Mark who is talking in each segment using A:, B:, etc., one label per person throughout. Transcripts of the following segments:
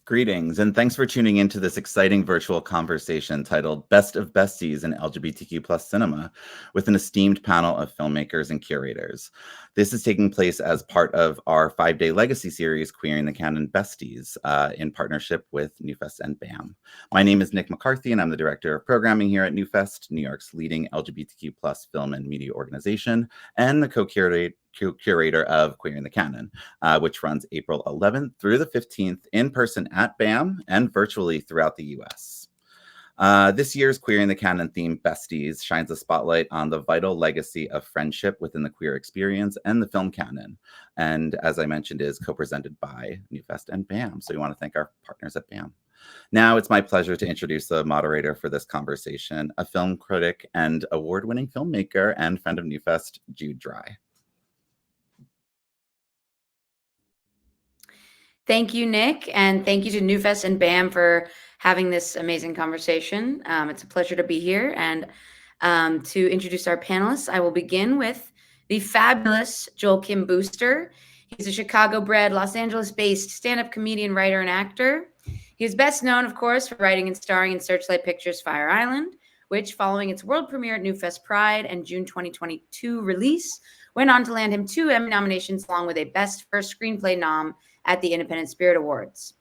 A: Greetings, and thanks for tuning into this exciting virtual conversation titled Best of Besties in LGBTQ plus cinema with an esteemed panel of filmmakers and curators. This is taking place as part of our 5-day legacy series, Queering the Canon Besties, in partnership with NewFest and BAM. My name is Nick McCarthy, and I'm the Director of Programming here at NewFest, New York's leading LGBTQ plus film and media organization, and the co-curator of Queering the Canon, which runs April 11th through the 15th in person at BAM and virtually throughout the US. This year's Queering the Canon theme, Besties, shines a spotlight on the vital legacy of friendship within the queer experience and the film canon. And as I mentioned, is co-presented by NewFest and BAM. So we want to thank our partners at BAM. Now it's my pleasure to introduce the moderator for this conversation, a film critic and award-winning filmmaker and friend of NewFest, Jude Dry.
B: Thank you, Nick, and thank you to NewFest and BAM for having this amazing conversation. It's a pleasure to be here, and to introduce our panelists, I will begin with the fabulous Joel Kim Booster. He's a Chicago-bred, Los Angeles-based stand-up comedian, writer, and actor. He is best known, of course, for writing and starring in Searchlight Pictures' Fire Island, which, following its world premiere at NewFest Pride and June 2022 release, went on to land him 2 Emmy nominations along with a Best First Screenplay nom at the Independent Spirit Awards.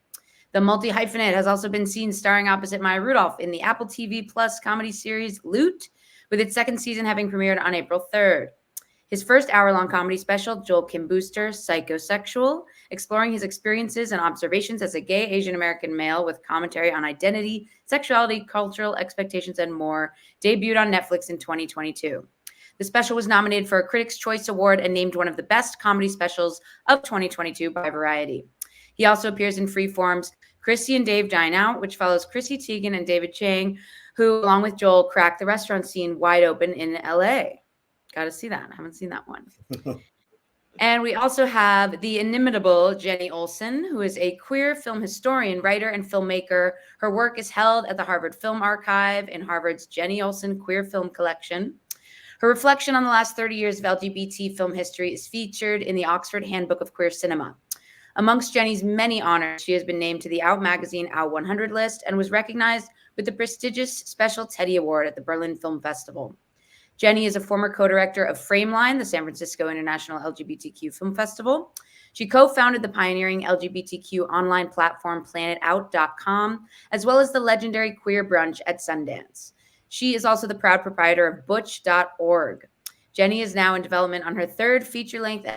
B: The multi-hyphenate has also been seen starring opposite Maya Rudolph in the Apple TV Plus comedy series Loot, with its 2nd season having premiered on April 3rd. His first hour-long comedy special, Joel Kim Booster, Psychosexual, exploring his experiences and observations as a gay Asian-American male with commentary on identity, sexuality, cultural expectations, and more, debuted on Netflix in 2022. The special was nominated for a Critics' Choice Award and named one of the best comedy specials of 2022 by Variety. He also appears in Freeform's Chrissy and Dave Dine Out, which follows Chrissy Teigen and David Chang, who, along with Joel, cracked the restaurant scene wide open in LA. Got to see that. I haven't seen that one. And we also have the inimitable Jenni Olson, who is a queer film historian, writer, and filmmaker. Her work is held at the Harvard Film Archive in Harvard's Jenni Olson Queer Film Collection. Her reflection on the last 30 years of LGBT film history is featured in the Oxford Handbook of Queer Cinema. Amongst Jenni's many honors, she has been named to the Out Magazine Out 100 list and was recognized with the prestigious Special Teddy Award at the Berlin Film Festival. Jenni is a former co-director of Frameline, the San Francisco International LGBTQ Film Festival. She co-founded the pioneering LGBTQ online platform planetout.com, as well as the legendary Queer Brunch at Sundance. She is also the proud proprietor of butch.org. Jenni is now in development on her 3rd feature-length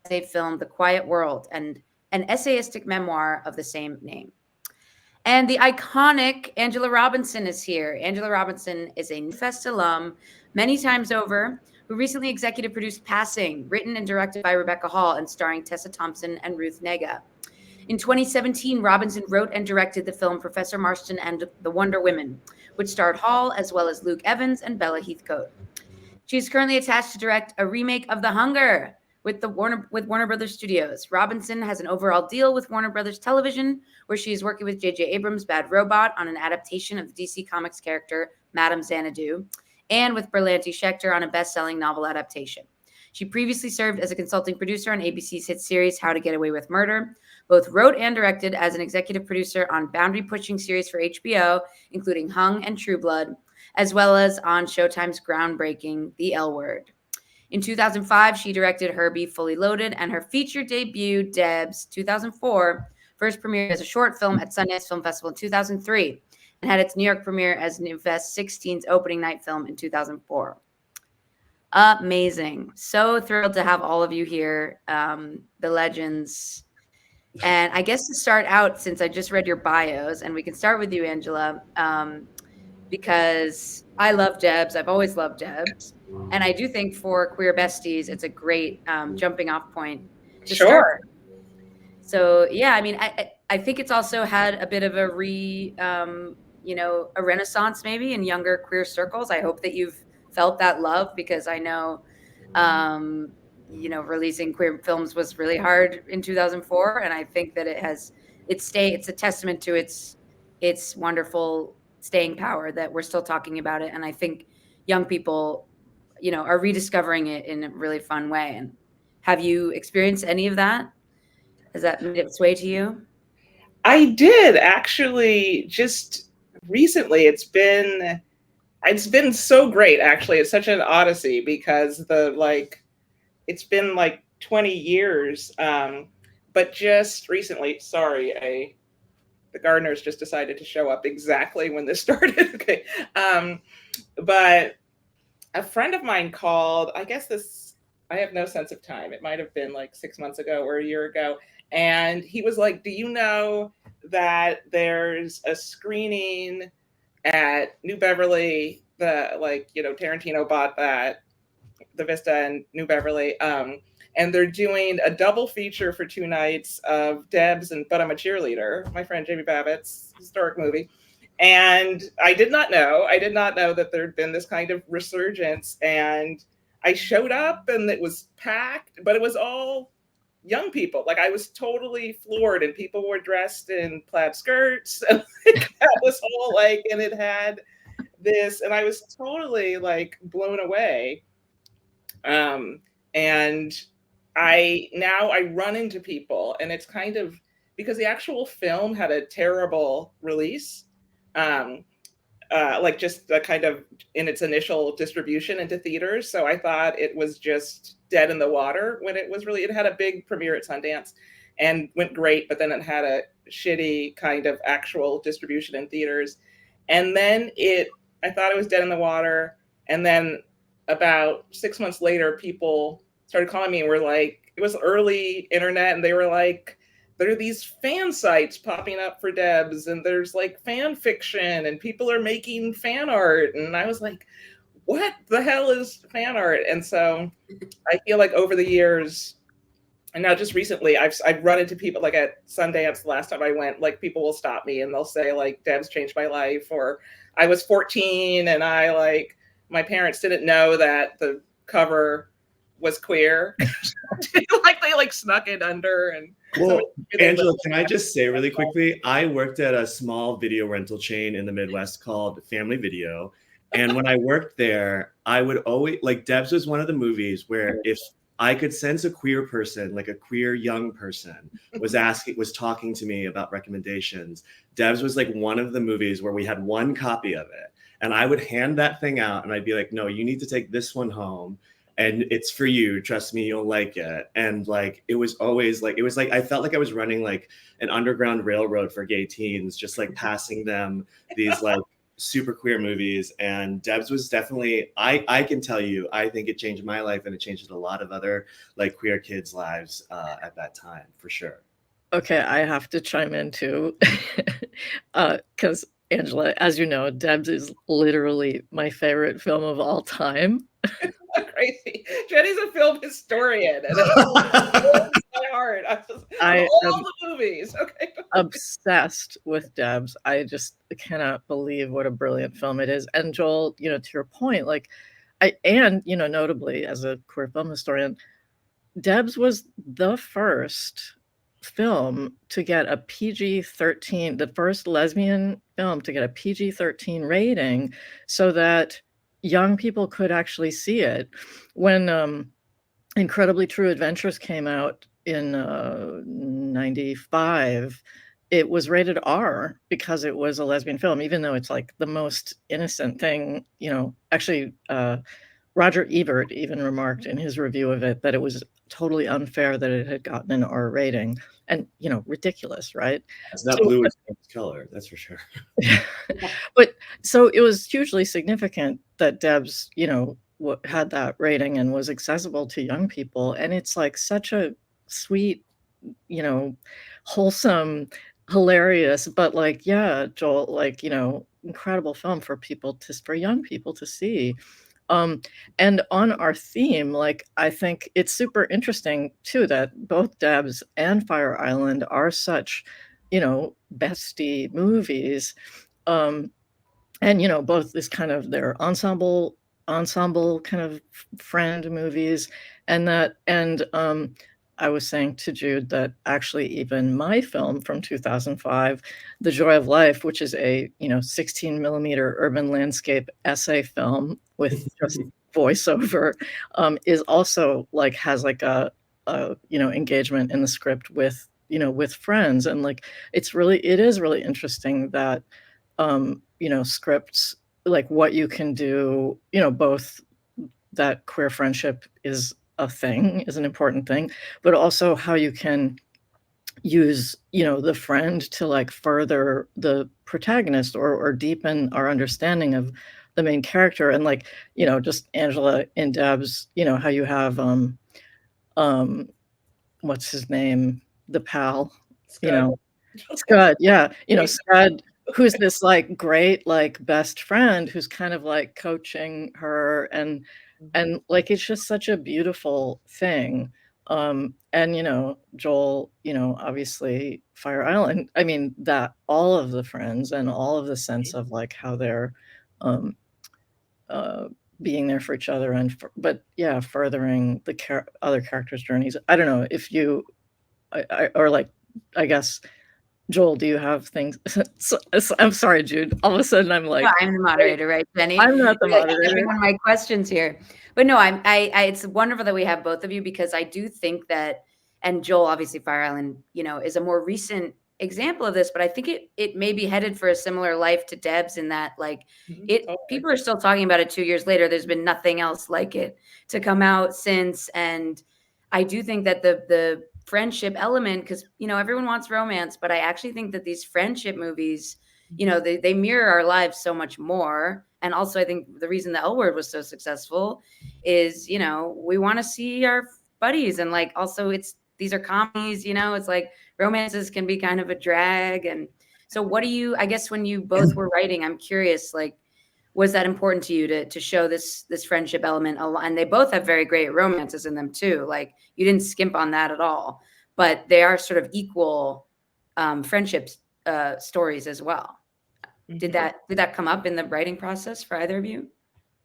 B: essay film, The Quiet World, and an essayistic memoir of the same name. And the iconic Angela Robinson is here. Angela Robinson is a NewFest alum many times over, who recently executive produced Passing, written and directed by Rebecca Hall and starring Tessa Thompson and Ruth Negga. In 2017, Robinson wrote and directed the film Professor Marston and the Wonder Women, which starred Hall as well as Luke Evans and Bella Heathcote. She is currently attached to direct a remake of The Hunger with Warner Brothers Studios. Robinson has an overall deal with Warner Brothers Television, where she is working with J.J. Abrams' Bad Robot on an adaptation of the DC Comics character Madame Xanadu, and with Berlanti Schechter on a best-selling novel adaptation. She previously served as a consulting producer on ABC's hit series How to Get Away with Murder, both wrote and directed as an executive producer on boundary-pushing series for HBO, including Hung and True Blood, as well as on Showtime's groundbreaking The L Word. In 2005, she directed Herbie Fully Loaded, and her feature debut, Debs, 2004, first premiered as a short film at Sundance Film Festival in 2003, and had its New York premiere as NewFest 16's opening night film in 2004. Amazing. So thrilled to have all of you here, the legends. And I guess to start out, since I just read your bios, and we can start with you, Angela, because I love Debs. I've always loved Debs. And I do think for queer besties, it's a great jumping off point to start. So, yeah, I mean, I think it's also had a bit of a a renaissance maybe in younger queer circles. I hope that you've felt that love, because I know, releasing queer films was really hard in 2004. And I think that it's a testament to its wonderful staying power that we're still talking about it. And I think young people, are rediscovering it in a really fun way. And have you experienced any of that? Has that made its way to you?
C: I did actually just recently. It's been so great, actually. It's such an odyssey because it's been like 20 years. But just recently, sorry, the gardeners just decided to show up exactly when this started. Okay. But a friend of mine called, I have no sense of time. It might have been like 6 months ago or a year ago. And he was like, do you know that there's a screening at New Beverly? Tarantino bought that, the Vista and New Beverly. And they're doing a double feature for 2 nights of Debs and But I'm a Cheerleader, my friend Jamie Babbitt's historic movie. And I did not know that there'd been this kind of resurgence. And I showed up and it was packed, but it was all young people. Like, I was totally floored, and people were dressed in plaid skirts and that was all and it had this, and I was totally blown away. And I run into people, and it's kind of because the actual film had a terrible release, just kind of in its initial distribution into theaters. So I thought it was just dead in the water when it was it had a big premiere at Sundance and went great, but then it had a shitty kind of actual distribution in theaters. And then I thought it was dead in the water. And then about 6 months later, people started calling me and were like, it was early internet, and they were like, there are these fan sites popping up for Debs, and there's fan fiction, and people are making fan art. And I was like, what the hell is fan art? And so I feel like over the years, and now just recently, I've run into people at Sundance. The last time I went, people will stop me and they'll say Debs changed my life, or I was 14 and my parents didn't know that the cover was queer. They snuck it under. And
D: well, Angela, can I just say really quickly, I worked at a small video rental chain in the Midwest called Family Video. And when I worked there, I would always Debs was one of the movies where if I could sense a queer person, a queer young person was talking to me about recommendations, Debs was one of the movies where we had one copy of it. And I would hand that thing out and I'd be like, no, you need to take this one home. And it's for you. Trust me, you'll like it. And it was always I felt like I was running an underground railroad for gay teens, just passing them these super queer movies. And Debs was definitely, I can tell you, I think it changed my life, and it changed a lot of other queer kids' lives at that time, for sure.
E: Okay, I have to chime in too, because Angela, as you know, Debs is literally my favorite film of all time.
C: Crazy. Jenni's a film historian, and it's my heart. All the movies. Okay.
E: Obsessed with Debs. I just cannot believe what a brilliant film it is. And Joel, to your point, notably as a queer film historian, Debs was the first film to get a PG-13, the first lesbian film to get a PG-13 rating, so that young people could actually see it. When Incredibly True Adventures came out in 95, it was rated R because it was a lesbian film, even though it's the most innocent thing. Actually, Roger Ebert even remarked in his review of it that it was totally unfair that it had gotten an R rating. And, ridiculous, right?
D: It's not blue is color, that's for sure.
E: But so it was hugely significant that Debs, had that rating and was accessible to young people. And it's such a sweet, wholesome, hilarious, but yeah, Joel, incredible film for young people to see. And on our theme, I think it's super interesting too that both Debs and Fire Island are such, bestie movies. And both is kind of their ensemble kind of friend movies. And I was saying to Jude that actually even my film from 2005, The Joy of Life, which is a 16 millimeter urban landscape essay film with just voiceover, is also has a engagement in the script with you know, with friends. And like, it is really interesting that, you know, scripts, like what you can do, you know, both that queer friendship is a thing, is an important thing, but also how you can use, you know, the friend to like further the protagonist or deepen our understanding of the main character. And like, you know, just Angela and Debs, you know, how you have um what's his name, the pal, you know, Scud, yeah, you know, Scud, who's this like great like best friend who's kind of like coaching her, and like it's just such a beautiful thing. And you know, Joel, you know, obviously Fire Island, I mean, that all of the friends and all of the sense of like how they're um uh being there for each other but yeah, furthering the other characters' journeys. I don't know if you or like, I guess, Joel, do you have things? I'm sorry, Jude. All of a sudden, I'm like,
B: no, I'm the moderator, right, Jenni?
E: I'm not the moderator.
B: Every one of my questions here, but no, it's wonderful that we have both of you, because I do think that, and Joel, obviously, Fire Island, you know, is a more recent example of this, but I think it may be headed for a similar life to Debs in that, like, people are still talking about it 2 years later. There's been nothing else like it to come out since, and I do think that the friendship element, because you know everyone wants romance, but I actually think that these friendship movies, you know, they mirror our lives so much more. And also I think the reason the L Word was so successful is, you know, we want to see our buddies, and like also these are comedies, you know, it's like romances can be kind of a drag. And so what do you, I guess when you both were writing, I'm curious, like, was that important to you to show this friendship element? And they both have very great romances in them too. Like, you didn't skimp on that at all, but they are sort of equal friendships stories as well. Did that come up in the writing process for either of you?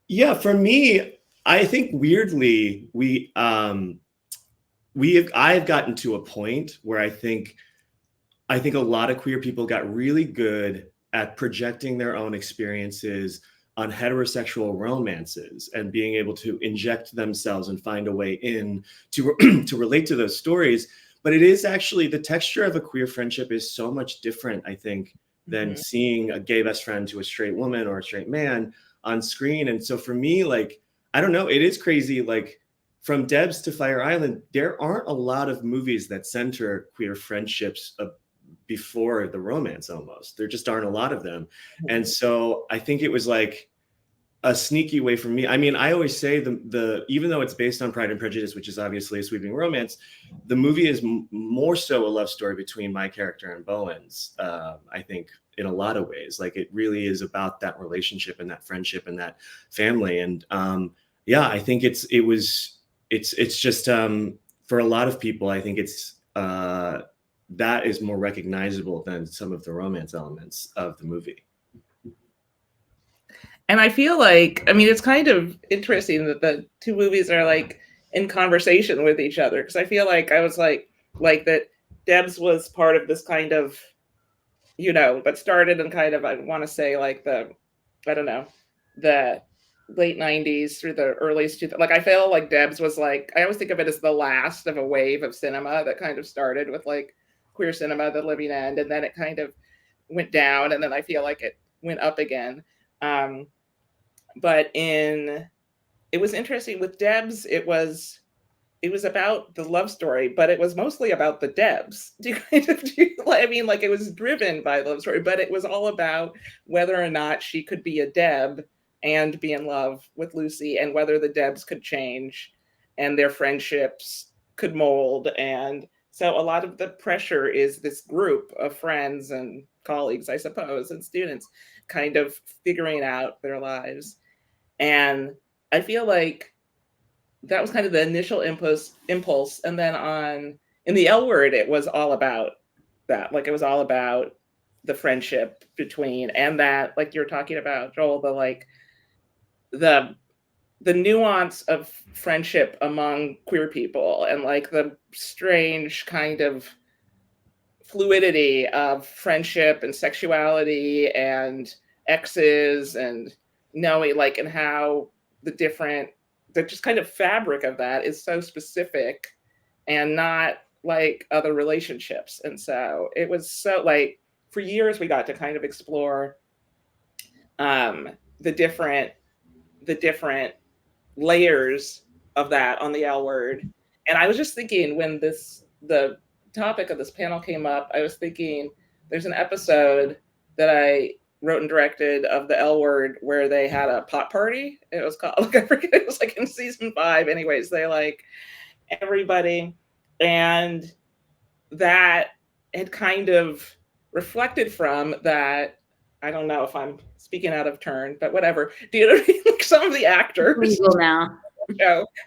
D: Yeah, for me, I think weirdly I've gotten to a point where I think a lot of queer people got really good at projecting their own experiences on heterosexual romances and being able to inject themselves and find a way in to to relate to those stories. But it is actually, the texture of a queer friendship is so much different, I think, than seeing a gay best friend to a straight woman or a straight man on screen. And so for me, like, I don't know, it is crazy. Like, from Debs to Fire Island, there aren't a lot of movies that center queer friendships before the romance. Almost, there just aren't a lot of them. And so I think it was like a sneaky way for me. I mean, I always say the even though it's based on Pride and Prejudice, which is obviously a sweeping romance, the movie is more so a love story between my character and Bowen's. I think in a lot of ways, like, it really is about that relationship and that friendship and that family. And yeah, I think it's just for a lot of people, I think it's that is more recognizable than some of the romance elements of the movie.
C: And I feel like, I mean, it's kind of interesting that the two movies are like in conversation with each other, because I feel like I was like that Debs was part of this kind of, you know, but started in kind of, I want to say like the late 90s through the early 2000s. Like, I feel like Debs was like, I always think of it as the last of a wave of cinema that kind of started with like queer cinema, The Living End, and then it kind of went down, and then I feel like it went up again. But it was interesting with Debs. It was about the love story, but it was mostly about the Debs. I mean, like, it was driven by the love story, but it was all about whether or not she could be a Deb and be in love with Lucy, and whether the Debs could change and their friendships could mold. And so a lot of the pressure is this group of friends and colleagues, I suppose, and students kind of figuring out their lives. And I feel like that was kind of the initial impulse. And then in the L Word, it was all about that. Like, it was all about the friendship between, and that, like you're talking about, Joel, the nuance of friendship among queer people, and like the strange kind of fluidity of friendship and sexuality and exes, and knowing, like, and how the just kind of fabric of that is so specific and not like other relationships. And so it was so like, for years we got to kind of explore the different layers of that on the L word. And I was just thinking, when the topic of this panel came up, I was thinking there's an episode that I wrote and directed of the L word where they had a pot party. It was called, like, I forget, it was like in season 5. Anyways, they like everybody, and that had kind of reflected from that. I don't know if I'm speaking out of turn, but whatever. Do you know what I mean? Like, some of the actors
B: Legal now.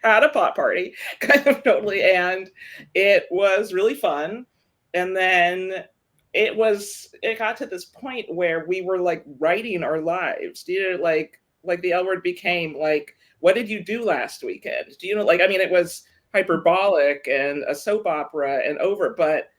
C: had a pot party, kind of totally, and it was really fun. And then it got to this point where we were like writing our lives. Do you know, like the L word became like, what did you do last weekend? Do you know, like, I mean, it was hyperbolic and a soap opera and over, but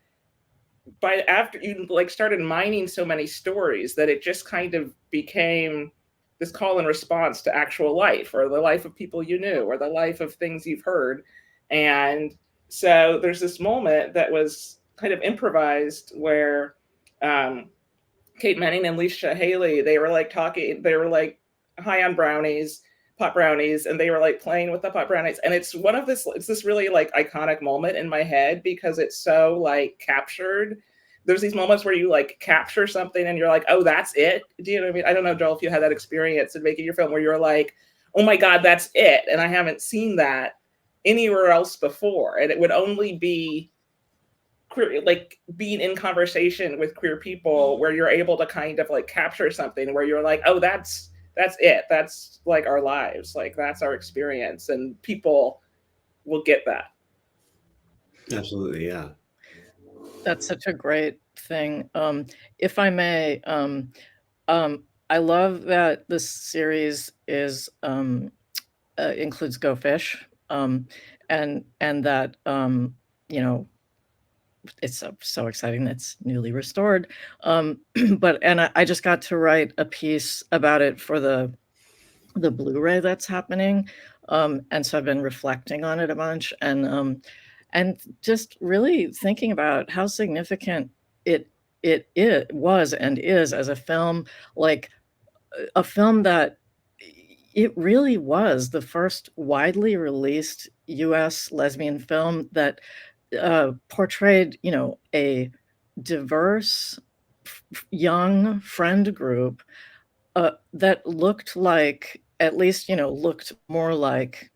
C: after you like started mining so many stories that it just kind of became this call and response to actual life, or the life of people you knew, or the life of things you've heard. And so there's this moment that was kind of improvised where Kate Manning and Leisha Haley, they were like talking, they were like high on brownies, pot brownies, and they were like playing with the pot brownies. And it's this really like iconic moment in my head because it's so like captured. There's these moments where you like capture something and you're like, oh, that's it. Do you know what I mean? I don't know, Joel, if you had that experience in making your film where you're like, oh my God, that's it. And I haven't seen that anywhere else before. And it would only be queer, like being in conversation with queer people where you're able to kind of like capture something where you're like, oh, that's it. That's like our lives. Like that's our experience, and people will get that.
D: Absolutely. Yeah.
E: That's such a great thing. If I may, I love that this series is includes Go Fish, and that you know, it's so exciting. It's newly restored. But I just got to write a piece about it for the Blu-ray that's happening, and so I've been reflecting on it a bunch, and just really thinking about how significant it was and is as a film, like a film that it really was the first widely released U.S. lesbian film that portrayed, you know, a diverse young friend group that looked like, at least, you know, looked more like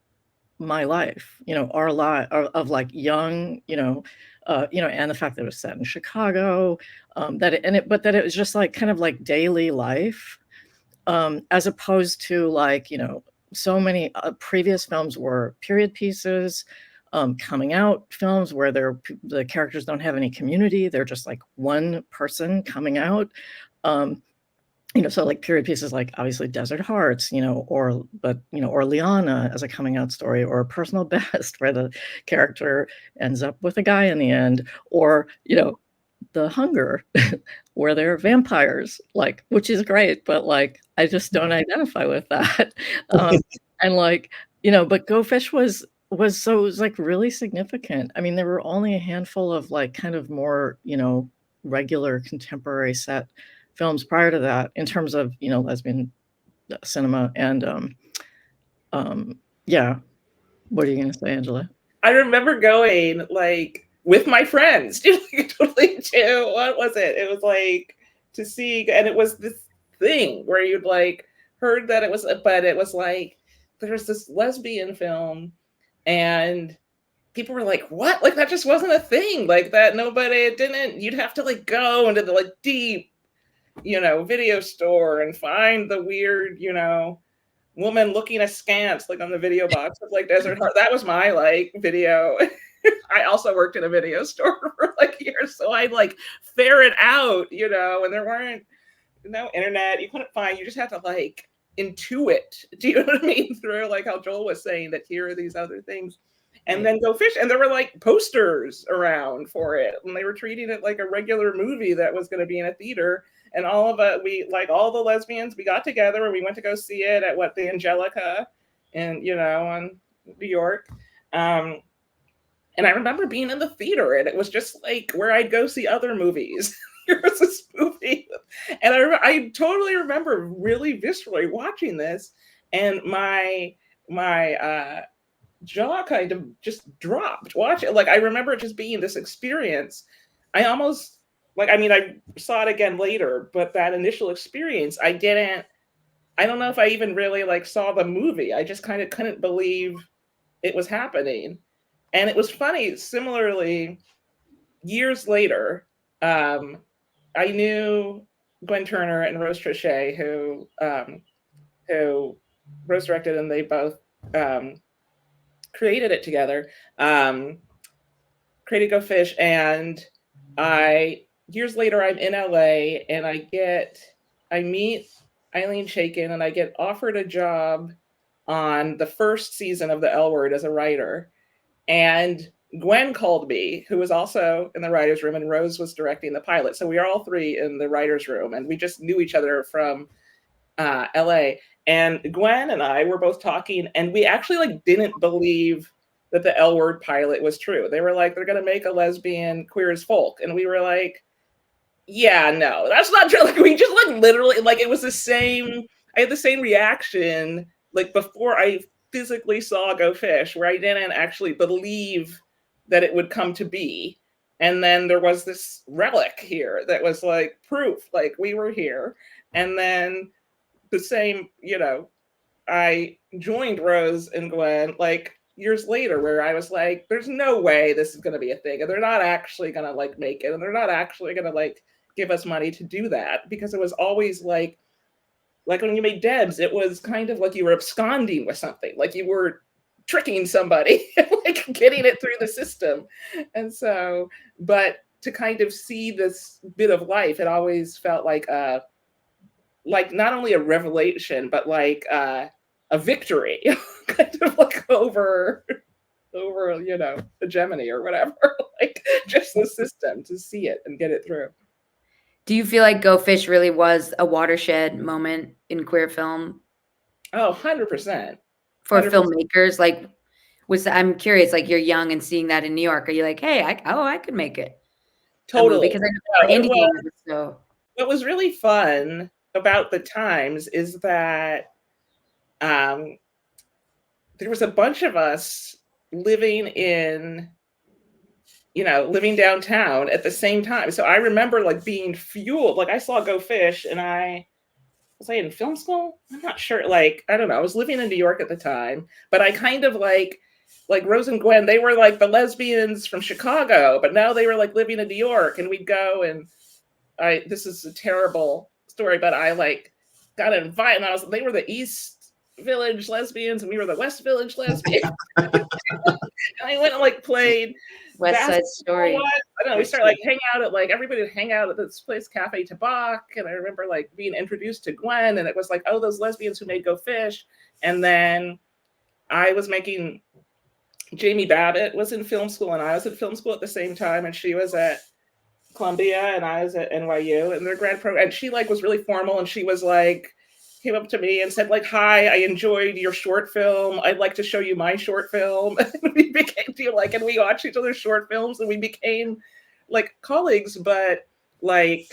E: my life, you know, our life of like young, you know, and the fact that it was set in Chicago, but that it was just like kind of like daily life, as opposed to like, you know, so many previous films were period pieces, coming out films where the characters don't have any community, they're just like one person coming out. You know, so like period pieces like obviously Desert Hearts, you know, or Liana as a coming out story, or Personal Best where the character ends up with a guy in the end, or, you know, The Hunger where they're vampires, like, which is great, but like I just don't identify with that. And like, you know, but Go Fish was like really significant. I mean, there were only a handful of like kind of more, you know, regular contemporary set films prior to that in terms of, you know, lesbian cinema. And yeah, what are you gonna say, Angela?
C: I remember going like with my friends totally to, what was it? It was like to see, and it was this thing where you'd like heard that it was, but it was like there was this lesbian film and people were like, what? Like that just wasn't a thing. Like that nobody didn't, you'd have to like go into the like deep, you know, video store and find the weird, you know, woman looking askance like on the video box of like Desert Heart. That was my like video. I also worked in a video store for like years, so I like ferret out, you know, and there weren't no internet. You couldn't find. You just had to like intuit. Do you know what I mean? Through like how Joel was saying that here are these other things, and then Go Fish. And there were like posters around for it, and they were treating it like a regular movie that was going to be in a theater. And all of it, we like all the lesbians, we got together and we went to go see it at the Angelica, in, you know, in New York. And I remember being in the theater, and it was just like where I'd go see other movies. Here was this movie, and I totally remember really viscerally watching this, and my jaw kind of just dropped. Watch it, like I remember it just being this experience. I almost like, I mean, I saw it again later, but that initial experience, I don't know if I even really like saw the movie. I just kind of couldn't believe it was happening. And it was funny, similarly, years later, I knew Gwen Turner and Rose Trichet, who Rose directed, and they both created it together, created Go Fish. And years later, I'm in LA, and I meet Eileen Chaikin, and I get offered a job on the first season of The L Word as a writer. And Gwen called me, who was also in the writer's room, and Rose was directing the pilot. So we are all three in the writer's room, and we just knew each other from LA. And Gwen and I were both talking, and we actually like didn't believe that the L Word pilot was true. They were like, they're going to make a lesbian Queer as Folk. And we were like, yeah, no, that's not true. Like, we just like literally, like, it was the same. I had the same reaction like before I physically saw Go Fish, where I didn't actually believe that it would come to be. And then there was this relic here that was like proof, like we were here. And then the same, I joined Rose and Gwen like years later, where I was like, there's no way this is going to be a thing. And they're not actually going to like make it. And they're not actually going to like give us money to do that, because it was always like when you made Debs, it was kind of like you were absconding with something, like you were tricking somebody, like getting it through the system. And so, but to kind of see this bit of life, it always felt like not only a revelation, but like a victory, kind of like over hegemony or whatever, like just the system, to see it and get it through.
B: Do you feel like Go Fish really was a watershed moment in queer film?
C: Oh, 100%.
B: For 100%. Filmmakers, like, I'm curious, like, you're young and seeing that in New York, are you like, hey, I could make it?
C: Totally.
B: Because I know indie games, so.
C: What was really fun about the times is that there was a bunch of us living downtown at the same time. So I remember like being fueled. Like I saw Go Fish, and was I in film school? I'm not sure. Like, I don't know. I was living in New York at the time, but I kind of like Rose and Gwen, they were like the lesbians from Chicago, but now they were like living in New York, and we'd go, and this is a terrible story, but I like got invited, and they were the East Village lesbians, and we were the West Village lesbians. And I went and like played
B: West Side Story.
C: I don't know. We started like hang out at like, everybody would hang out at this place, Cafe Tabac. And I remember like being introduced to Gwen, and it was like, oh, those lesbians who made Go Fish. And then I was making, Jamie Babbitt was in film school, and I was in film school at the same time. And she was at Columbia, and I was at NYU, and their grad program. And she like was really formal, and she was like, came up to me and said like, hi, I enjoyed your short film. I'd like to show you my short film. And we became and we watched each other's short films, and we became like colleagues. But like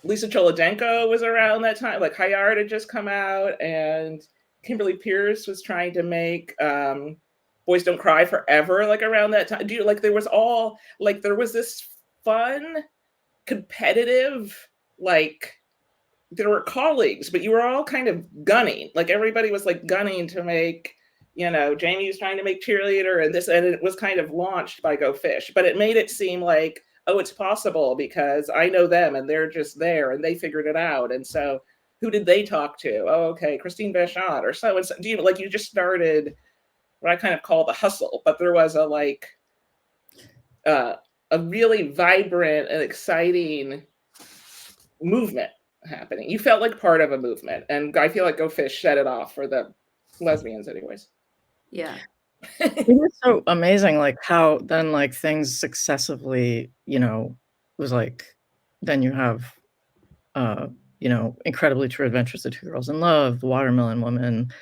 C: Lisa Cholodenko was around that time. Like Hayard had just come out, and Kimberly Pierce was trying to make Boys Don't Cry Forever, like around that time. There was this fun, competitive, like, there were colleagues, but you were all kind of gunning. Like everybody was like gunning to make, Jamie was trying to make Cheerleader, and it was kind of launched by Go Fish, but it made it seem like, oh, it's possible because I know them and they're just there and they figured it out. And so who did they talk to? Oh, okay, Christine Vachon or so. And so you just started what I kind of call the hustle, but there was a really vibrant and exciting movement happening. You felt like part of a movement, and I feel like Go Fish set it off for the lesbians anyways.
B: Yeah.
E: It was so amazing, like how then like things successively, was like, then you have Incredibly True Adventures of Two Girls in Love, The Watermelon Woman,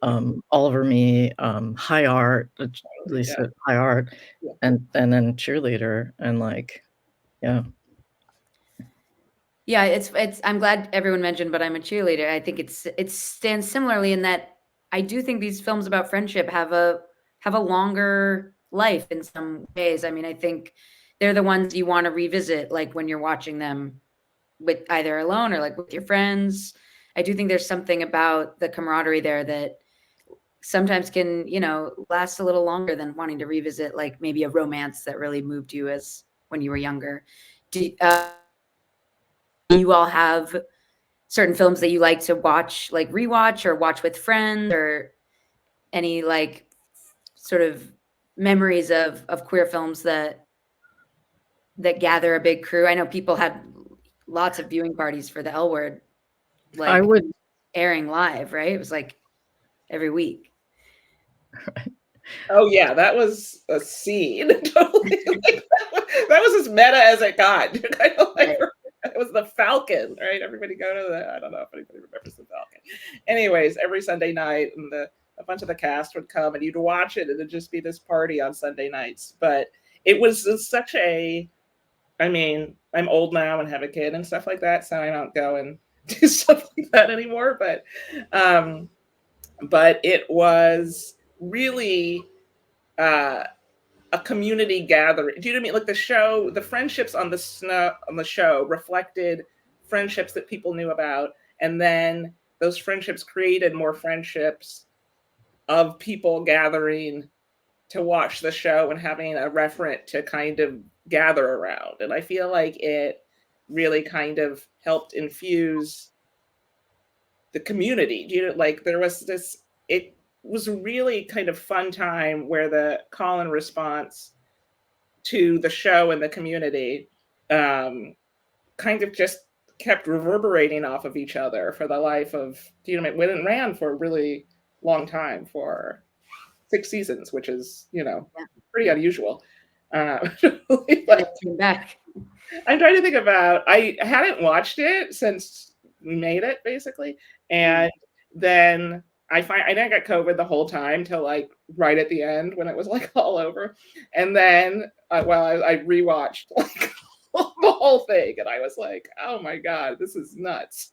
E: Oliver Me, High Art,
C: Yeah.
E: Lisa High Art,
C: Yeah.
E: and then Cheerleader, and like, yeah.
B: Yeah, it's I'm glad everyone mentioned But I'm a Cheerleader. I think it stands similarly in that I do think these films about friendship have a longer life in some ways. I mean, I think they're the ones you want to revisit, like when you're watching them with either alone or like with your friends. I do think there's something about the camaraderie there that sometimes can, last a little longer than wanting to revisit like maybe a romance that really moved you as when you were younger. Do you all have certain films that you like to watch, like rewatch or watch with friends, or any like sort of memories of queer films that gather a big crew? I know people had lots of viewing parties for the L Word,
E: I
B: like
E: would,
B: airing live, right? It was like every week.
C: Oh yeah, that was a scene. Totally. Like, that was as meta as it got. Kind of like, it was the Falcon, right? Everybody go to the. I don't know if anybody remembers the Falcon. Anyways, every Sunday night, and a bunch of the cast would come, and you'd watch it, and it'd just be this party on Sunday nights. But it was such a. I mean, I'm old now and have a kid and stuff like that, so I don't go and do stuff like that anymore. But it was really a community gathering. Do you know what I mean? Like the friendships on the show reflected friendships that people knew about, and then those friendships created more friendships of people gathering to watch the show and having a referent to kind of gather around. And I feel like it really kind of helped infuse the community. Like there was this. It was a really kind of fun time where the call and response to the show and the community kind of just kept reverberating off of each other for the life of, when it ran for a really long time, for 6 seasons, which is, pretty unusual.
B: Back.
C: I'm trying to think about, I hadn't watched it since we made it, basically. And then I got COVID the whole time till like right at the end when it was like all over. And then, I rewatched like the whole thing, and I was like, oh my God, this is nuts.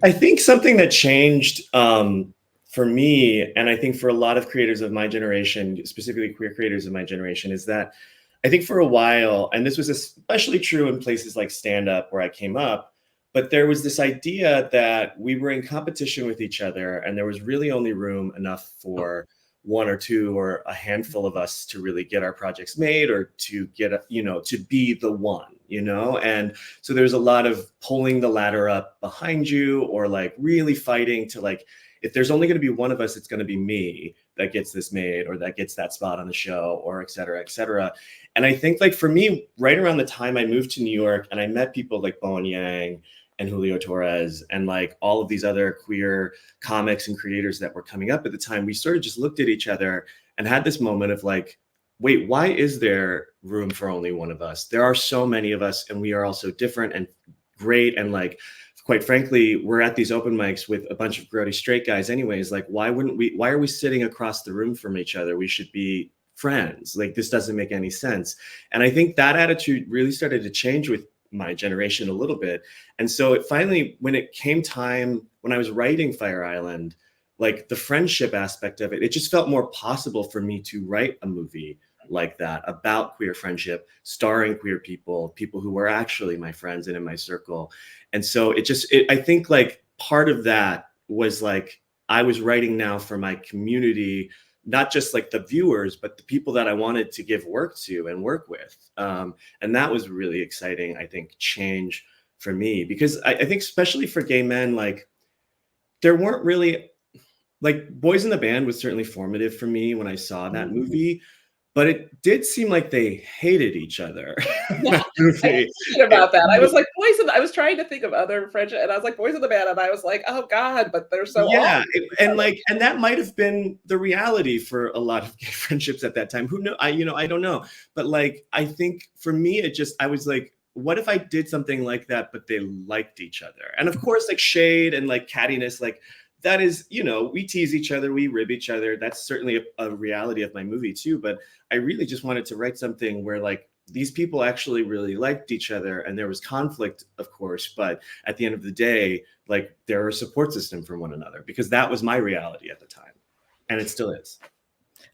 D: I think something that changed for me, and I think for a lot of creators of my generation, specifically queer creators of my generation, is that I think for a while, and this was especially true in places like stand-up where I came up, but there was this idea that we were in competition with each other, and there was really only room enough for one or two or a handful of us to really get our projects made, or to get, to be the one, and so there's a lot of pulling the ladder up behind you, or like really fighting to like, if there's only going to be one of us, it's going to be me that gets this made, or that gets that spot on the show, or et cetera, et cetera. And I think like for me, right around the time I moved to New York and I met people like Bowen Yang and Julio Torres and like all of these other queer comics and creators that were coming up at the time, we sort of just looked at each other and had this moment of like, wait, why is there room for only one of us? There are so many of us, and we are all so different and great. And like, quite frankly, we're at these open mics with a bunch of grody straight guys anyways. Like, why are we sitting across the room from each other? We should be friends. Like, this doesn't make any sense. And I think that attitude really started to change with my generation a little bit. And so it finally, when it came time, when I was writing Fire Island, like the friendship aspect of it, it just felt more possible for me to write a movie like that about queer friendship, starring queer people who were actually my friends and in my circle. And so I think like part of that was like, I was writing now for my community, not just like the viewers, but the people that I wanted to give work to and work with. And that was really exciting, I think, change for me, because I think especially for gay men, like there weren't really, like Boys in the Band was certainly formative for me when I saw that movie, but it did seem like they hated each other.
C: Yeah, I was thinking about that. I was like, I was trying to think of other friendship, and I was like, Boys in the Band, and I was like, oh God, but they're so awful.
D: And that might have been the reality for a lot of gay friendships at that time. Who know? I don't know. But like, I think for me, I was like, what if I did something like that, but they liked each other? And of course, like shade and like cattiness, like that is, you know, we tease each other, we rib each other. That's certainly a reality of my movie too. But I really just wanted to write something where like these people actually really liked each other, and there was conflict, of course, but at the end of the day, like they're a support system for one another, because that was my reality at the time, and it still is.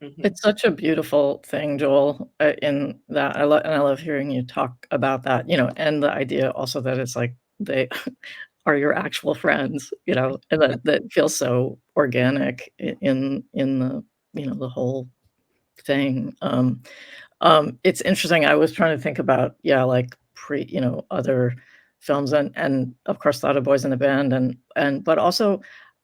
E: It's such a beautiful thing, Joel, in that I love hearing you talk about that, you know, and the idea also that it's like they are your actual friends, you know, and that feels so organic in the, you know, the whole thing. It's interesting. I was trying to think about, yeah, like you know, other films and of course thought of Boys in the Band but also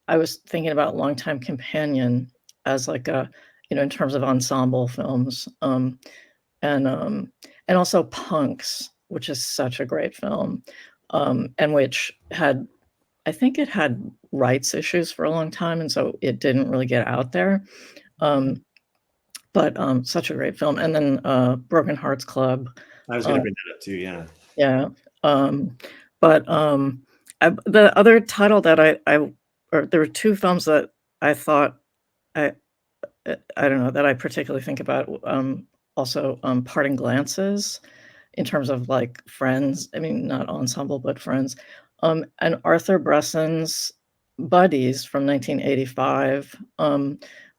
E: I was thinking about Longtime Companion as like a, you know, in terms of ensemble films, and also Punks, which is such a great film, and which had, I think it had rights issues for a long time, and so it didn't really get out there. But such a great film. And then Broken Hearts Club.
D: I was going to bring that up too. Yeah.
E: Yeah. But the other title that or there were two films that I thought I don't know, that I particularly think about. Also, Parting Glances, in terms of like friends. I mean, not ensemble, but friends. And Arthur Bresson's Buddies from 1985.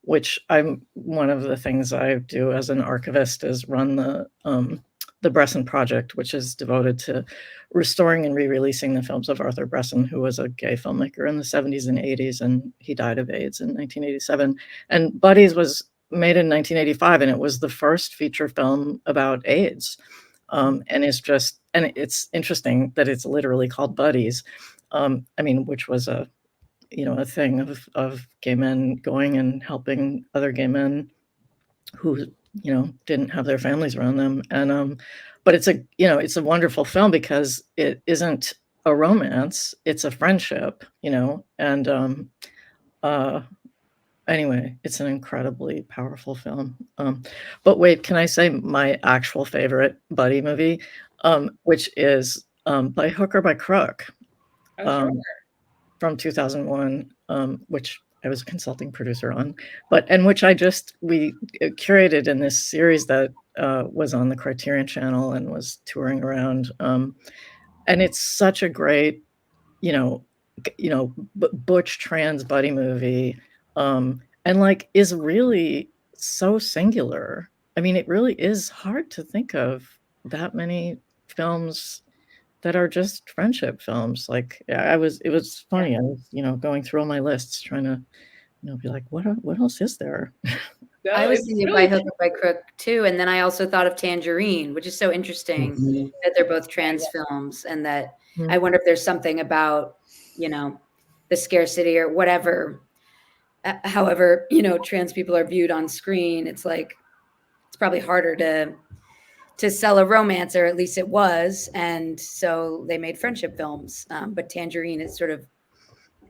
E: Which one of the things I do as an archivist is run the Bresson Project, which is devoted to restoring and re-releasing the films of Arthur Bresson, who was a gay filmmaker in the 70s and 80s, and he died of AIDS in 1987. And Buddies was made in 1985, and it was the first feature film about AIDS. And it's interesting that it's literally called Buddies. I mean, which was a thing of gay men going and helping other gay men who, you know, didn't have their families around them. And but it's a wonderful film because it isn't a romance, it's a friendship, you know. And anyway, it's an incredibly powerful film. But wait, can I say my actual favorite buddy movie, which is By Hook or by Crook?
C: Sure.
E: From 2001, which I was a consulting producer on, which we curated in this series that was on the Criterion Channel and was touring around. And it's such a great, butch trans buddy movie, and like is really so singular. I mean, it really is hard to think of that many films that are just friendship films. Like it was funny. I was, going through all my lists trying to, be like, what else is there?
C: No,
B: I was
C: it's
B: thinking
C: really
B: By Hook or by Crook too, and then I also thought of Tangerine, which is so interesting that they're both trans films, and that I wonder if there's something about, the scarcity or whatever, however, trans people are viewed on screen. It's like, it's probably harder to sell a romance, or at least it was. And so they made friendship films. But Tangerine is sort of,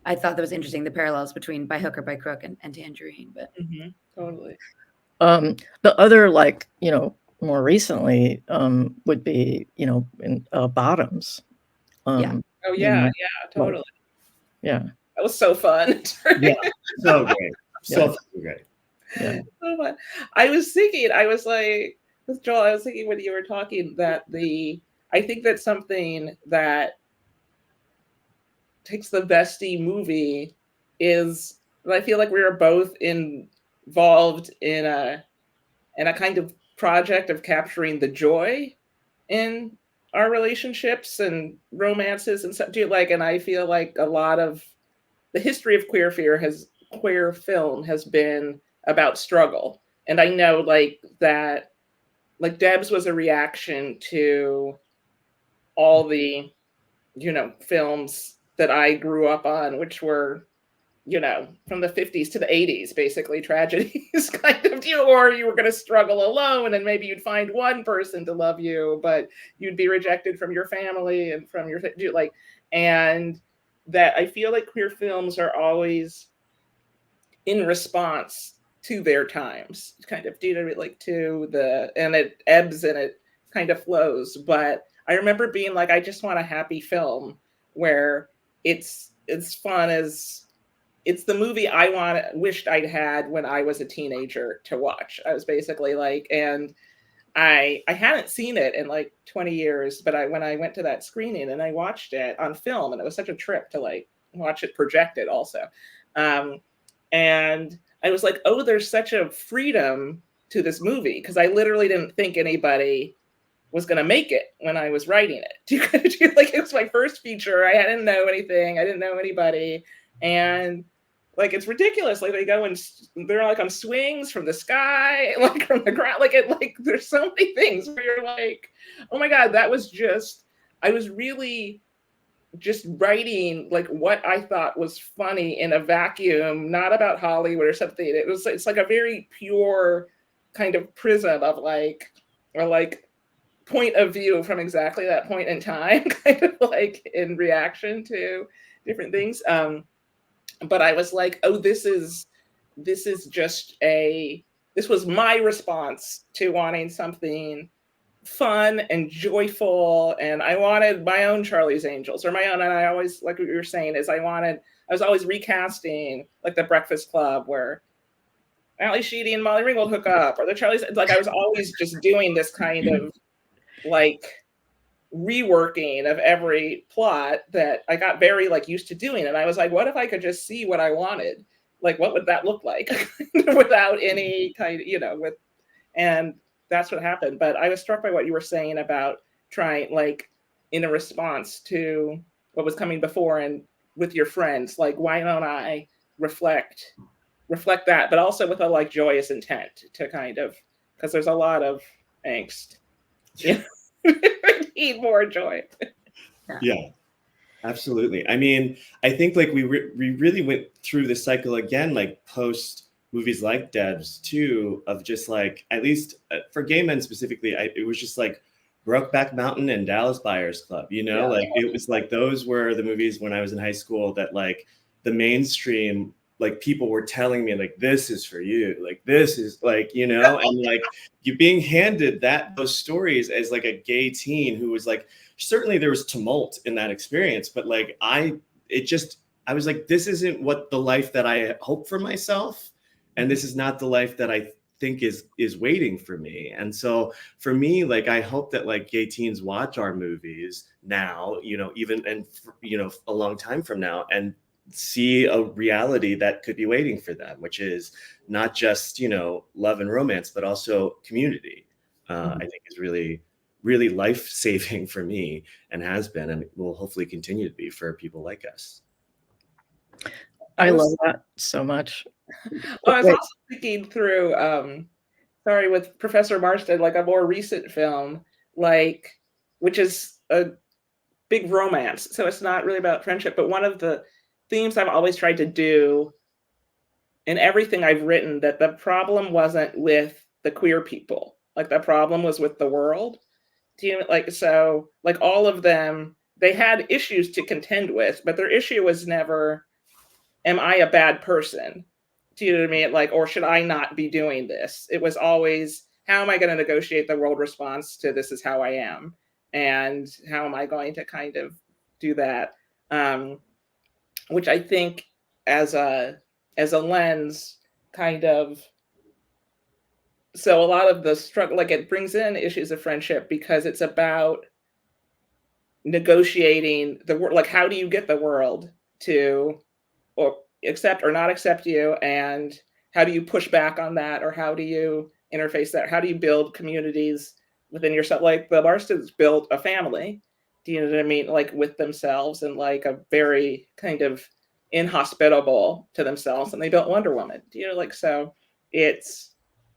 B: I thought that was interesting, the parallels between By Hook or by Crook and Tangerine. But
C: totally.
E: The other, like, more recently would be, in Bottoms.
C: Oh yeah, totally.
E: Yeah.
C: That was so fun.
D: Yeah, so great. So great.
E: Yeah.
C: So fun. I was like, Joel, I was thinking when you were talking that I think that something that takes the Bestie movie is, I feel like we are both involved in a kind of project of capturing the joy in our relationships and romances and stuff. And I feel like a lot of the history of queer film has been about struggle. And I know that Debs was a reaction to all the, films that I grew up on, which were, from the 50s to the 80s, basically tragedies, kind of, or you were going to struggle alone and maybe you'd find one person to love you, but you'd be rejected from your family and from your, and that I feel like queer films are always in response to their times, kind of, and it ebbs and it kind of flows. But I remember being like, I just want a happy film where it's fun as it's the movie wished I'd had when I was a teenager to watch. I was basically like, and I hadn't seen it in like 20 years, but when I went to that screening and I watched it on film, and it was such a trip to like watch it projected also. And I was like, oh, there's such a freedom to this movie, because I literally didn't think anybody was going to make it when I was writing it. Like, it was my first feature. I didn't know anything. I didn't know anybody. And like, it's ridiculous. Like, they go and they're like on swings from the sky, like from the ground. Like there's so many things where you're like, oh my God, that was just, I was really just writing like what I thought was funny in a vacuum, not about Hollywood or something. It's like a very pure kind of prism of like, or like point of view from exactly that point in time, kind of like in reaction to different things. But I was like, oh, this was my response to wanting something fun and joyful, and I wanted my own Charlie's Angels, or my own. And I always, like what you were saying, is I was always recasting like The Breakfast Club, where Ali Sheedy and Molly Ringwald hook up, or the Charlie's. Like, I was always just doing this kind of like reworking of every plot that I got very like used to doing. And I was like, what if I could just see what I wanted? Like, what would that look like without any kind of, and that's what happened. But I was struck by what you were saying about trying, like, in a response to what was coming before and with your friends, like, why don't I reflect that, but also with a like joyous intent to kind of, because there's a lot of angst. Yeah. Need more joy.
D: Yeah, absolutely. I mean, I think like we really went through the cycle again, like post movies like Debs too, of just like, at least for gay men specifically, it was just like Brokeback Mountain and Dallas Buyers Club, like it was like, those were the movies when I was in high school that like the mainstream, like people were telling me like, this is for you, like this is like, and like you being handed those stories as like a gay teen who was like, certainly there was tumult in that experience, but like I was like, this isn't what the life that I hope for myself, and this is not the life that I think is waiting for me. And so for me, like, I hope that like gay teens watch our movies now, even, and a long time from now, and see a reality that could be waiting for them, which is not just, love and romance, but also community. I think is really, really life-saving for me, and has been, and will hopefully continue to be for people like us.
E: I love that so much.
C: I was also thinking through, with Professor Marston, like a more recent film, like, which is a big romance. So it's not really about friendship, but one of the themes I've always tried to do in everything I've written, that the problem wasn't with the queer people, like the problem was with the world. So like all of them, they had issues to contend with, but their issue was never, am I a bad person? Do you know what I mean? Like, or should I not be doing this? It was always, how am I going to negotiate the world response to this is how I am? And how am I going to kind of do that? Which I think as a lens kind of, so a lot of the struggle, like, it brings in issues of friendship because it's about negotiating the world. Like, how do you get the world to or accept or not accept you? And how do you push back on that? Or how do you interface that? How do you build communities within yourself? Like the Marstons built a family, do you know what I mean? Like with themselves, and like a very kind of inhospitable to themselves, and they built Wonder Woman, like, so it's,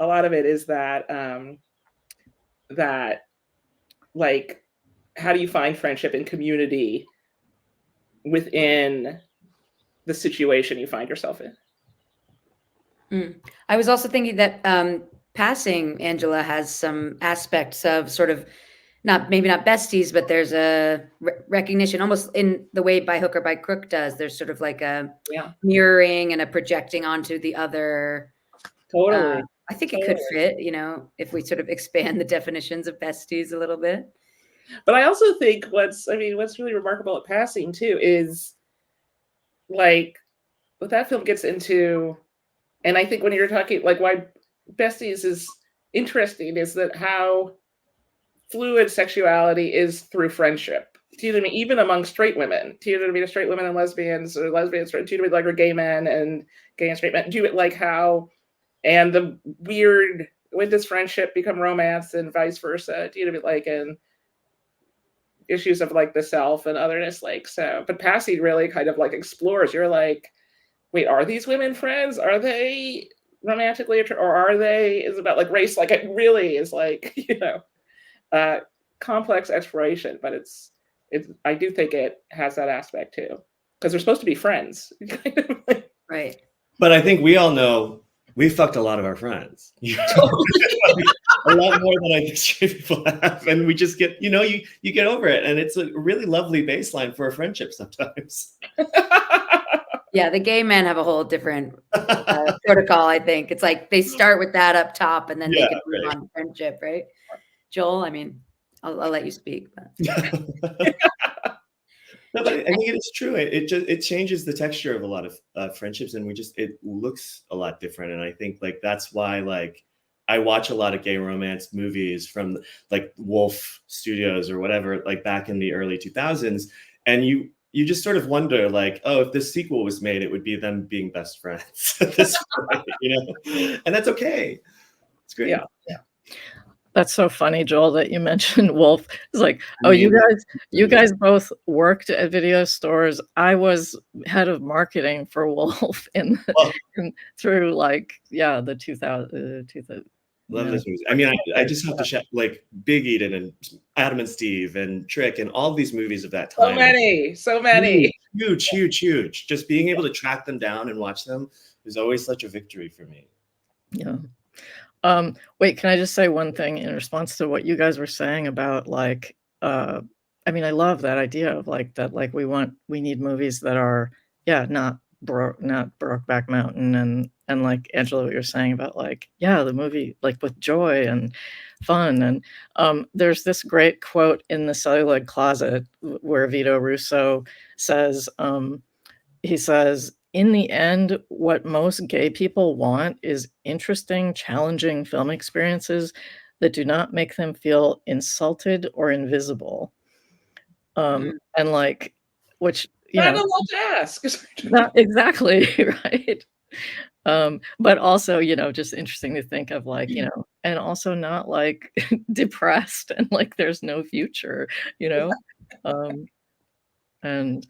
C: a lot of it is that, that like, how do you find friendship and community within the situation you find yourself in?
B: I was also thinking that Passing, Angela, has some aspects of sort of maybe not besties, but there's a recognition almost in the way By Hook or By Crook does. There's sort of like a mirroring and a projecting onto the other.
C: Totally.
B: I think it could fit, if we sort of expand the definitions of besties a little bit.
C: But I also think what's really remarkable at Passing too is like what that film gets into, and I think when you're talking like why Besties is interesting, is that how fluid sexuality is through friendship. Do you know what I mean? Even among straight women. Do you know what I mean? Straight women and lesbians, or lesbians, do you know what I mean? Like, or gay men and gay and straight men. Do it like how, and the weird, when does friendship become romance and vice versa? Do you know what I mean? Like, and issues of like the self and otherness, like, so. But Passy really kind of like explores. You're like, wait, are these women friends? Are they romantically, or are they? Is about like race? Like, it really is like, you know, complex exploration. But it's. I do think it has that aspect too, because they're supposed to be friends.
B: Right.
D: But I think we all know we fucked a lot of our friends. A lot more than I think straight people have. And we just get, you get over it. And it's a really lovely baseline for a friendship sometimes.
B: Yeah, the gay men have a whole different protocol, I think. It's like they start with that up top and then they can move on to friendship, right? Joel, I mean, I'll let you speak. But.
D: No, but I think it is true. It changes the texture of a lot of friendships, and it looks a lot different. And I think like that's why like I watch a lot of gay romance movies from like Wolf Studios or whatever, like back in the early 2000s, and you just sort of wonder like, oh, if this sequel was made, it would be them being best friends at this point, and that's okay. It's great.
C: Yeah.
E: That's so funny, Joel, that you mentioned Wolf. It's like, you guys both worked at video stores. I was head of marketing for Wolf through like, the 2000.
D: Love this movie. I mean, I just have to shout like Big Eden and Adam and Steve and Trick and all these movies of that time.
C: So many.
D: Huge. Just being able to track them down and watch them is always such a victory for me.
E: Yeah. Wait, can I just say one thing in response to what you guys were saying about like, I mean, I love that idea of like that, like we need movies that are, not Brokeback Mountain and like Angela, what you're saying about like, the movie like with joy and fun. And there's this great quote in The Celluloid Closet where Vito Russo says, he says, in the end, what most gay people want is interesting, challenging film experiences that do not make them feel insulted or invisible. And like, which,
C: not a lot to ask.
E: Not exactly, right? But also, just interesting to think of like, and also not like depressed and like there's no future, and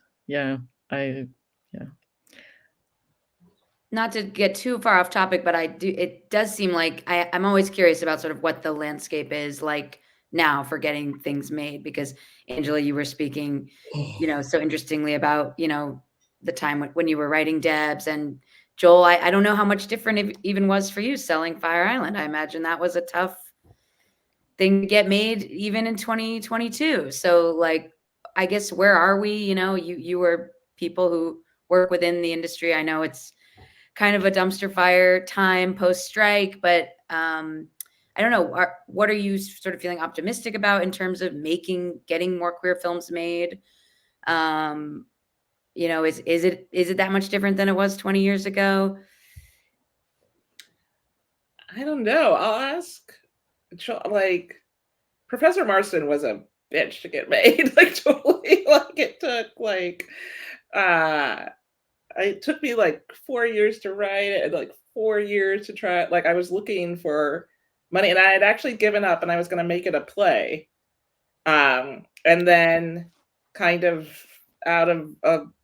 B: Not to get too far off topic, but it does seem like I'm always curious about sort of what the landscape is like now for getting things made, because Angela, you were speaking, so interestingly about, the time when you were writing Debs, and Joel, I don't know how much different it even was for you selling Fire Island. I imagine that was a tough thing to get made even in 2022. So like, I guess, where are we? You were people who work within the industry. I know it's kind of a dumpster fire time post-strike, but I don't know. What are you sort of feeling optimistic about in terms of getting more queer films made? Is it that much different than it was 20 years ago?
C: I don't know. I'll ask. Like, Professor Marston was a bitch to get made. Like, totally. Like, it took like it took me like 4 years to write it, and like 4 years to try it. Like, I was looking for money, and I had actually given up, and I was going to make it a play. And then kind of out of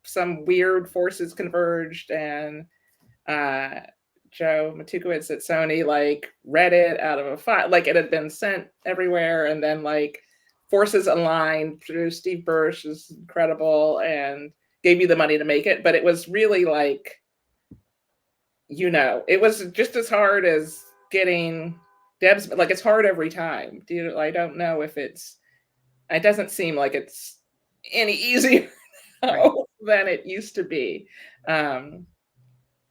C: some weird forces converged, and Joe Matukowicz at Sony like read it out of a file, like it had been sent everywhere, and then like forces aligned through Steve Bursch is incredible and gave me the money to make it. But it was really like, it was just as hard as getting Debs. Like, it's hard every time. I don't know if it doesn't seem like it's any easier than it used to be.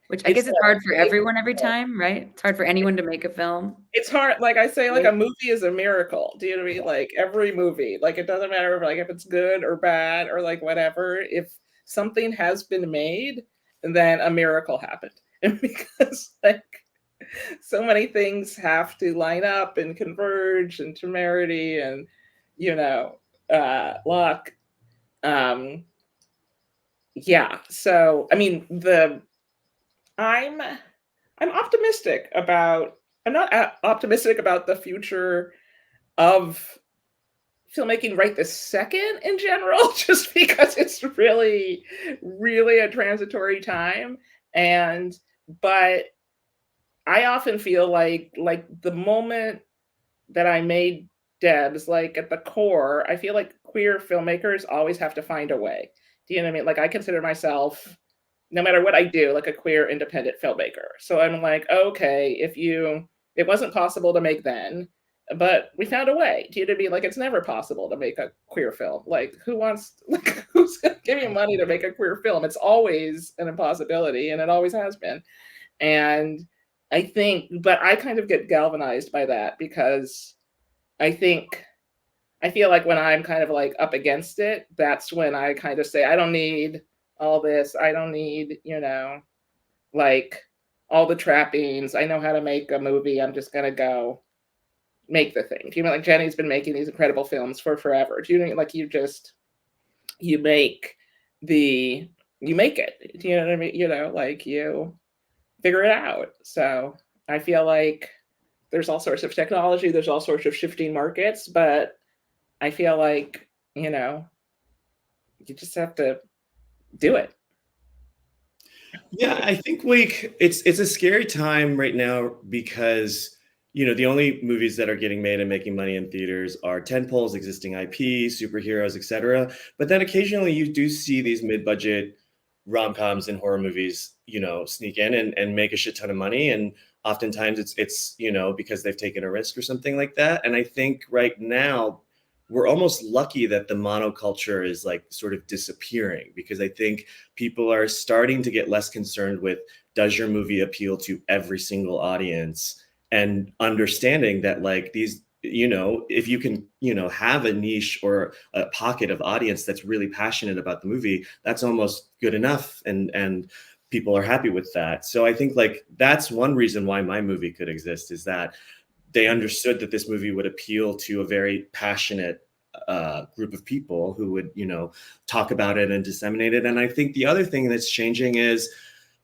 B: Which I guess it's hard for everyone every time, right? It's hard for anyone to make a film.
C: It's hard. Like I say, like a movie is a miracle. Do you know what I mean? Like every movie, like it doesn't matter if it's good or bad or like whatever. If something has been made then a miracle happened. And because like so many things have to line up and converge, and temerity and, you know, luck. Yeah. So I mean, I'm optimistic about. I'm not optimistic about the future of filmmaking right this second in general, just because it's really, really a transitory time. But I often feel like the moment that I made Debs, like at the core, I feel like queer filmmakers always have to find a way. Do you know what I mean? Like I consider myself, no matter what I do, like a queer independent filmmaker. So I'm like, okay, it wasn't possible to make then, but we found a way. Do you know what I mean? Like it's never possible to make a queer film. Like who's gonna give you money to make a queer film? It's always an impossibility, and it always has been. And but I kind of get galvanized by that, because I feel like when I'm kind of like up against it, that's when I kind of say, I don't need all this. I don't need, like all the trappings. I know how to make a movie. I'm just going to go make the thing. Do you know, like Jenni's been making these incredible films for forever. Do you know, like you make it. Do you know what I mean? Like you figure it out. So I feel like there's all sorts of technology, there's all sorts of shifting markets, but I feel like, you just have to do it.
D: Yeah, I think like it's a scary time right now because the only movies that are getting made and making money in theaters are tentpoles, existing IP, superheroes, etc. But then occasionally you do see these mid-budget rom-coms and horror movies, sneak in and make a shit ton of money. And oftentimes it's because they've taken a risk or something like that. And I think right now we're almost lucky that the monoculture is like sort of disappearing, because I think people are starting to get less concerned with, does your movie appeal to every single audience, and understanding that like these, if you can, have a niche or a pocket of audience that's really passionate about the movie, that's almost good enough. And people are happy with that. So I think like that's one reason why my movie could exist, is that they understood that this movie would appeal to a very passionate group of people who would, talk about it and disseminate it. And I think the other thing that's changing is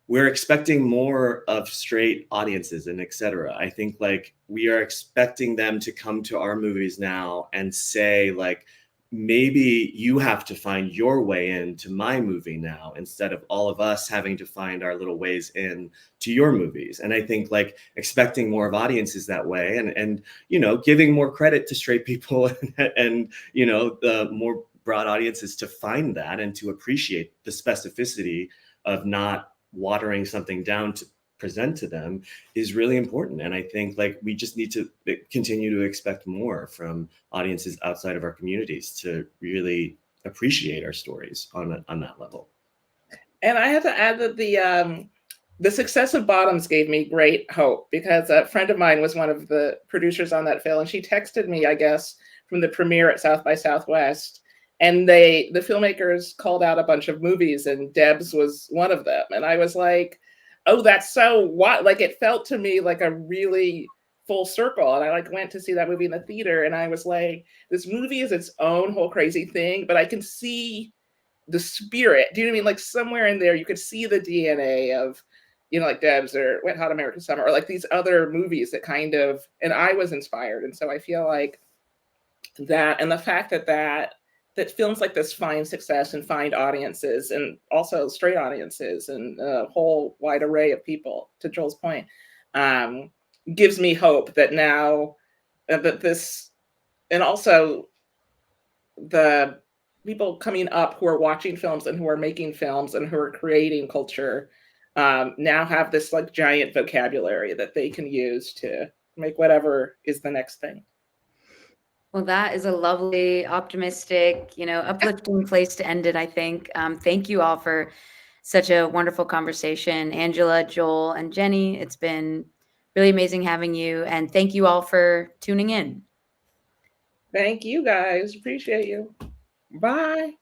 D: we're expecting more of straight audiences and etc. I think like we are expecting them to come to our movies now and say like, maybe you have to find your way into my movie now, instead of all of us having to find our little ways in to your movies. And I think like expecting more of audiences that way, and giving more credit to straight people and the more broad audiences to find that and to appreciate the specificity of not watering something down to present to them is really important. And I think like we just need to continue to expect more from audiences outside of our communities to really appreciate our stories on that level.
C: And I have to add that the success of Bottoms gave me great hope, because a friend of mine was one of the producers on that film, and she texted me, I guess, from the premiere at South by Southwest. And the filmmakers called out a bunch of movies, and Debs was one of them. And I was like, oh, that's so what? Like it felt to me like a really full circle. And I like went to see that movie in the theater, and I was like, this movie is its own whole crazy thing, but I can see the spirit. Do you know what I mean? Like somewhere in there, you could see the DNA of, like Debs or Wet Hot American Summer, or like these other movies that kind of, and I was inspired. And so I feel like that, and the fact that films like this find success and find audiences, and also straight audiences, and a whole wide array of people, to Joel's point, gives me hope that now that this, and also the people coming up who are watching films and who are making films and who are creating culture now have this like giant vocabulary that they can use to make whatever is the next thing.
B: Well, that is a lovely, optimistic, uplifting place to end it, I think. Thank you all for such a wonderful conversation. Angela, Joel, and Jenni, it's been really amazing having you. And thank you all for tuning in.
C: Thank you, guys. Appreciate you. Bye.